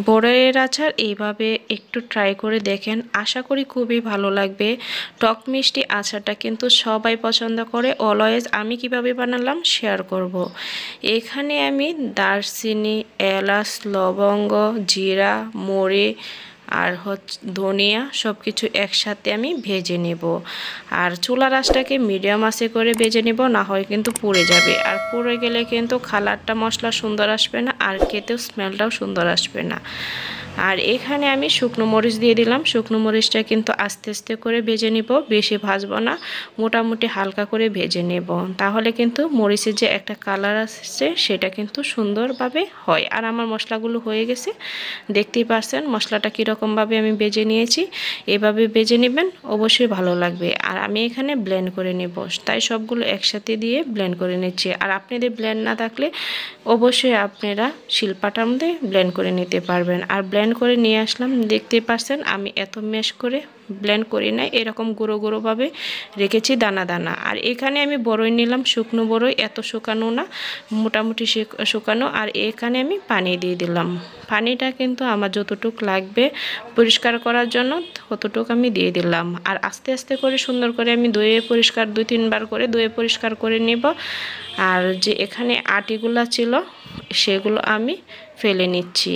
বড়ইয়ের আচার এইভাবে একটু ট্রাই করে দেখেন, আশা করি খুবই ভালো লাগবে। টক মিষ্টি আচারটা কিন্তু সবাই পছন্দ করে। অলওয়েজ আমি কিভাবে বানালাম শেয়ার করব। এখানে আমি দারচিনি, এলাচ, লবঙ্গ, জিরা, মরি আর ধনিয়া সব কিছু একসাথে আমি ভেজে নেব। আর চুলার আঁচটাকে মিডিয়াম আঁচে করে ভেজে নেব, না হয় কিন্তু পুড়ে যাবে। আর পুড়ে গেলে কিন্তু কালারটা মশলা সুন্দর আসবে না, আর খেতেও স্মেলটাও সুন্দর আসবে না। আর এখানে আমি শুকনো মরিচ দিয়ে দিলাম। শুকনো মরিচটা কিন্তু আস্তে আস্তে করে ভেজে নিব, বেশি ভাজবো না, মোটামুটি হালকা করে ভেজে নেব। তাহলে কিন্তু মরিচের যে একটা কালার আসছে সেটা কিন্তু সুন্দরভাবে হয়। আর আমার মশলাগুলো হয়ে গেছে, দেখতেই পাচ্ছেন মশলাটা কীরকমভাবে আমি ভেজে নিয়েছি। এভাবে ভেজে নেবেন, অবশ্যই ভালো লাগবে। আর আমি এখানে ব্লেন্ড করে নেব, তাই সবগুলো একসাথে দিয়ে ব্লেন্ড করে নিচ্ছি। আর আপনাদের ব্লেন্ড না থাকলে অবশ্যই আপনারা শিলপাটার মধ্যে ব্লেন্ড করে নিতে পারবেন। আর ব্লেন্ড করে নিয়ে আসলাম, দেখতে পাচ্ছেন আমি এত ম্যাশ করে ব্লেন্ড করি না, এরকম গুঁড়ো গুঁড়োভাবে রেখেছি দানা দানা। আর এখানে আমি বড়ই নিলাম, শুকনো বড়ই, এত শুকানো না, মোটামুটি শুকানো। আর এখানে আমি পানি দিয়ে দিলাম। পানিটা কিন্তু আমার যতটুক লাগবে পরিষ্কার করার জন্য ততটুক আমি দিয়ে দিলাম। আর আস্তে আস্তে করে সুন্দর করে আমি ধুয়ে পরিষ্কার 2-3 বার করে ধুয়ে পরিষ্কার করে নেব। আর যে এখানে আটিগুলো ছিল সেগুলো আমি ফেলে নিচ্ছি।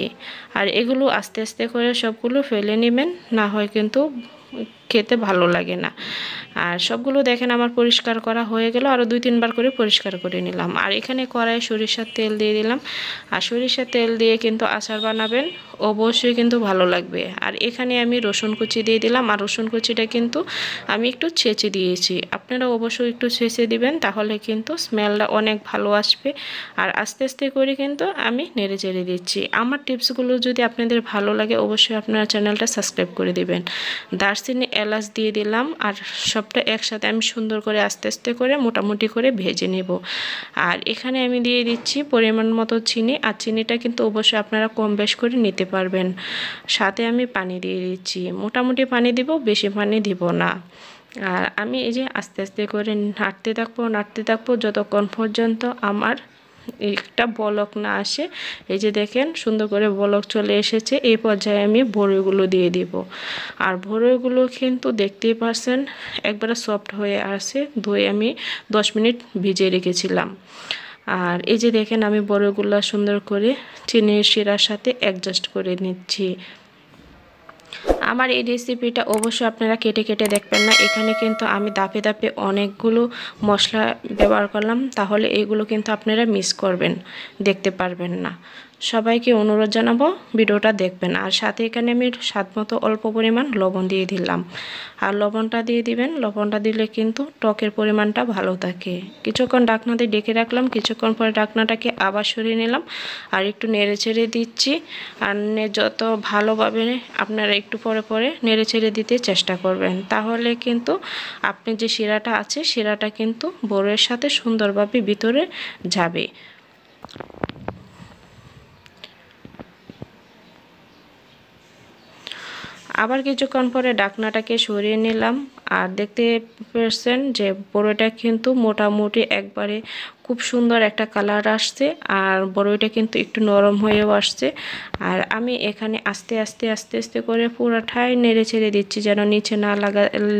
আর এগুলো আস্তে আস্তে করে সবগুলো ফেলে নেবেন, না হয় কিন্তু খেতে ভালো লাগে না। আর সবগুলো দেখেন আমার পরিষ্কার করা হয়ে গেল, আরও 2-3 বার করে পরিষ্কার করে নিলাম। আর এখানে কড়াইয়ে সরিষার তেল দিয়ে দিলাম। আর সরিষার তেল দিয়ে কিন্তু আচার বানাবেন, অবশ্যই কিন্তু ভালো লাগবে। আর এখানে আমি রসুন কুচি দিয়ে দিলাম। আর রসুন কুচিটা কিন্তু আমি একটু ছেঁচে দিয়েছি, আপনারা অবশ্যই একটু ছেঁচে দিবেন, তাহলে কিন্তু স্মেলটা অনেক ভালো আসবে। আর আস্তে আস্তে করে কিন্তু আমি নেড়ে চেড়ে দিচ্ছি। আমার টিপসগুলো যদি আপনাদের ভালো লাগে অবশ্যই আপনারা চ্যানেলটা সাবস্ক্রাইব করে দিবেন। দারচিনি, এলাচ দিয়ে দিলাম। আর সবটা একসাথে আমি সুন্দর করে আস্তে আস্তে করে মোটামুটি করে ভেজে নেব। আর এখানে আমি দিয়ে দিচ্ছি পরিমাণ মতো চিনি। আর চিনিটা কিন্তু অবশ্যই আপনারা কম বেশ করে নিতে পারবেন। সাথে আমি পানি দিয়ে দিচ্ছি, মোটামুটি পানি দিব, বেশি পানি দিব না। আর আমি এই যে আস্তে আস্তে করে নাড়তে থাকবো যতক্ষণ পর্যন্ত আমার একটা বলক না আসে। এই যে দেখেন সুন্দর করে বলক চলে এসেছে, এই পর্যায়ে আমি বড়ইগুলো দিয়ে দিব। আর বড়ইগুলো কিন্তু দেখতেই পাচ্ছেন একবারে সফট হয়ে আসে, ধুয়ে আমি 10 মিনিট ভিজিয়ে রেখেছিলাম। আর এই যে দেখেন আমি বড়ইগুলো সুন্দর করে চিনির শিরার সাথে অ্যাডজাস্ট করে নিচ্ছি। আমার এই রেসিপিটা অবশ্যই আপনারা কেটে কেটে দেখবেন না, এখানে কিন্তু আমি ধাপে ধাপে অনেকগুলো মশলা ব্যবহার করলাম, তাহলে এগুলো কিন্তু আপনারা মিস করবেন, দেখতে পারবেন না। সবাইকে অনুরোধ জানাবো ভিডিওটা দেখবেন। আর সাথে এখানে আমি স্বাদমতো অল্প পরিমাণ লবণ দিয়ে দিলাম। আর লবণটা দিয়ে দিবেন, লবণটা দিলে কিন্তু টকের পরিমাণটা ভালো থাকে। কিছুক্ষণ ঢাকনা দিয়ে ডেকে রাখলাম, কিছুক্ষণ পরে ঢাকনাটাকে আবার সরিয়ে নিলাম। আর একটু নেড়ে ছেড়ে দিচ্ছি। আর যত ভালোভাবে আপনারা একটু পরে পরে নেড়ে ছেড়ে দিতে চেষ্টা করবেন, তাহলে কিন্তু আপনি যে শিরাটা আছে শিরাটা কিন্তু বড়ইয়ের সাথে সুন্দরভাবে ভিতরে যাবে। আবার কিছুক্ষণ পরে ঢাকনাটাকে সরিয়ে নিলাম। আর দেখতে পাচ্ছেন যে বড়ইটা কিন্তু মোটামুটি একবারে খুব সুন্দর একটা কালার আসছে। আর বড়ইটা কিন্তু একটু নরম হয়েও আসছে। আর আমি এখানে আস্তে আস্তে করে পুরোটাই নেড়ে ছেড়ে দিচ্ছি, যেন নিচে না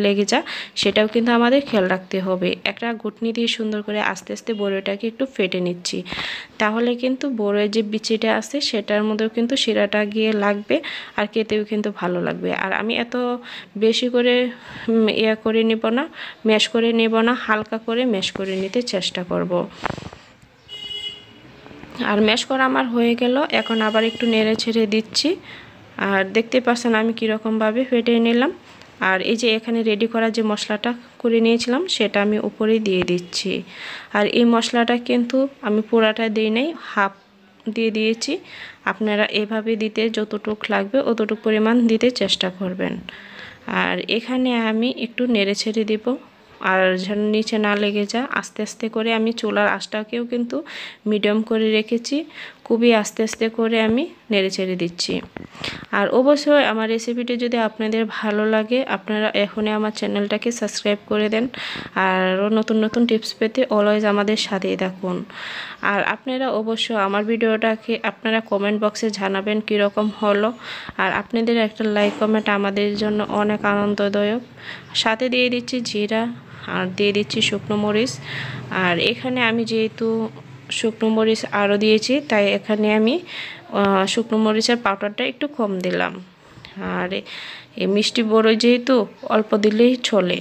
লেগে যায়, সেটাও কিন্তু আমাদের খেয়াল রাখতে হবে। একটা ঘুটনি দিয়ে সুন্দর করে আস্তে আস্তে বড়ইটাকে একটু ফেটে নিচ্ছি, তাহলে কিন্তু বড়ইয়ের যে বিচিটা আছে সেটার মধ্যেও কিন্তু শিরাটা গিয়ে লাগবে, আর খেতেও কিন্তু ভালো লাগবে। আর আমি এত বেশি করে করে নেব না, ম্যাশ করে নেব না, হালকা করে ম্যাশ করে নিতে চেষ্টা করব। আর ম্যাশ করা আমার হয়ে গেল, এখন আবার একটু নেড়ে ছেড়ে দিচ্ছি। আর দেখতে পাচ্ছেন আমি কীরকমভাবে ফেটে নিলাম। আর এই যে এখানে রেডি করা যে মশলাটা করে নিয়েছিলাম সেটা আমি উপরে দিয়ে দিচ্ছি। আর এই মশলাটা কিন্তু আমি পুরাটা দিই নাই, হাফ দিয়ে দিয়েছি। আপনারা এভাবে দিতে যতটুক লাগবে অতটুক পরিমাণ দিতে চেষ্টা করবেন। আর এখানে আমি একটু নেড়ে ছেড়ে দিব, আর যেন নিচে না লেগে যায়। আস্তে আস্তে করে আমি চুলার আঁচটাকেও কিন্তু মিডিয়াম করে রেখেছি, খুবই আস্তে আস্তে করে আমি নেড়ে ছেড়ে দিচ্ছি। আর অবশ্যই আমার রেসিপিটি যদি আপনাদের ভালো লাগে আপনারা এখনই আমার চ্যানেলটাকে সাবস্ক্রাইব করে দেন। আর নতুন নতুন টিপস পেতে অলওয়েজ আমাদের সাথেই থাকুন। আর আপনারা অবশ্যই আমার ভিডিওটাকে আপনারা কমেন্ট বক্সে জানাবেন কীরকম হলো। আর আপনাদের একটা লাইক কমেন্ট আমাদের জন্য অনেক আনন্দদায়ক। সাথে দিয়ে দিচ্ছি জিরা আর দিয়ে দিচ্ছি শুকনো মরিচ। আর এখানে আমি যেহেতু শুকনো মরিচ আরও দিয়েছি তাই এখানে আমি শুকনো মরিচের পাউডারটা একটু কম দিলাম। আর এই মিষ্টি বড়ই যেহেতু অল্প দিলেই চলে।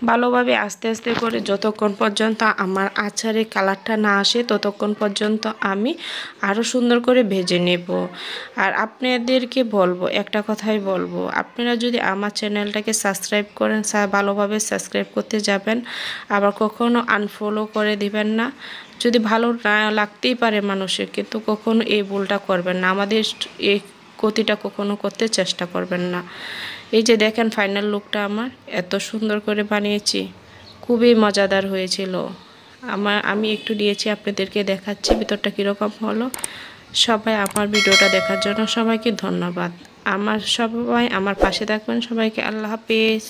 ভালোভাবে আস্তে আস্তে করে যতক্ষণ পর্যন্ত আমার আচারের কালারটা না আসে ততক্ষণ পর্যন্ত আমি আরও সুন্দর করে ভেজে নেব। আর আপনাদেরকে বলবো, একটা কথাই বলবো, আপনারা যদি আমার চ্যানেলটাকে সাবস্ক্রাইব করেন ভালোভাবে সাবস্ক্রাইব করতে যাবেন, আবার কখনো আনফলো করে দিবেন না। যদি ভালো না লাগতেই পারে মানুষের, কিন্তু কখনো এই ভুলটা করবেন না, আমাদের এই ক্ষতিটা কখনো করতে চেষ্টা করবেন না। এই যে দেখেন ফাইনাল লুকটা আমার এত সুন্দর করে বানিয়েছি, খুবই মজাদার হয়েছিল। আমি একটু দিয়েছি আপনাদেরকে দেখাচ্ছি ভিতরটা কীরকম হলো। সবাই আমার ভিডিওটা দেখার জন্য সবাইকে ধন্যবাদ। সবাই আমার পাশে থাকবেন। সবাইকে আল্লাহ হাফেজ।